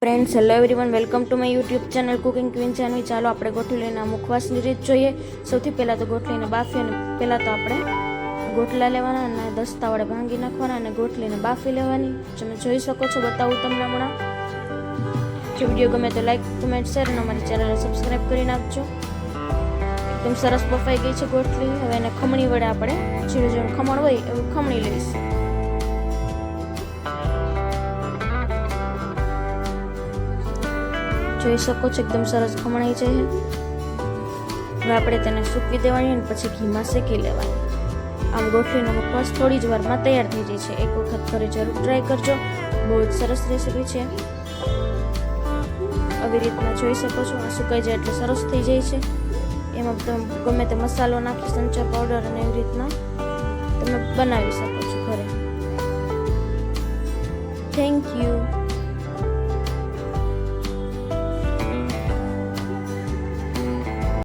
Friends, hello everyone, welcome to my YouTube channel cooking queen Janvi. ચાલો આપણે ગોઠલીના મુખવાસની રીત જોઈએ. સૌથી પહેલાં તો ગોઠલીને બાફી અને પહેલાં તો આપણે ગોટલા લેવાના અને દસ્તા વડે ભાંગી નાખવાના અને ગોઠલીને બાફી લેવાની. તમે જોઈ શકો છો, બતાવું તમને હમણાં. જો વિડીયો ગમે તો લાઈક, કમેન્ટ, શેર અને અમારી ચેનલને સબસ્ક્રાઈબ કરી નાખજો. એકદમ સરસ બફાઈ ગઈ છે ગોઠલી. હવે એને ખમણી વડે આપણે ઝીણું ઝીણું ખમણ હોય એવું ખમણી લઈશું. જોઈ શકો છો, એકદમ સરસ ખમણાઈ છે. હવે આપણે તેને સૂકવી દેવાની અને પછી ઘીમાં શેકી લેવાની. આમ ગોઠલીનો મુખવાસ થોડી જ વારમાં તૈયાર થઈ જાય છે. એક વખત ઘરે જરૂર ટ્રાય કરજો, બહુ જ સરસ રેસીપી છે. આવી રીતના જોઈ શકો છો, આ સુકાઈ જાય એટલે સરસ થઈ જાય છે. એમાં તમે ગમે તે મસાલો નાખી, સંચર પાવડર અને એવી રીતના તમે બનાવી શકો છો ઘરે. Thank you.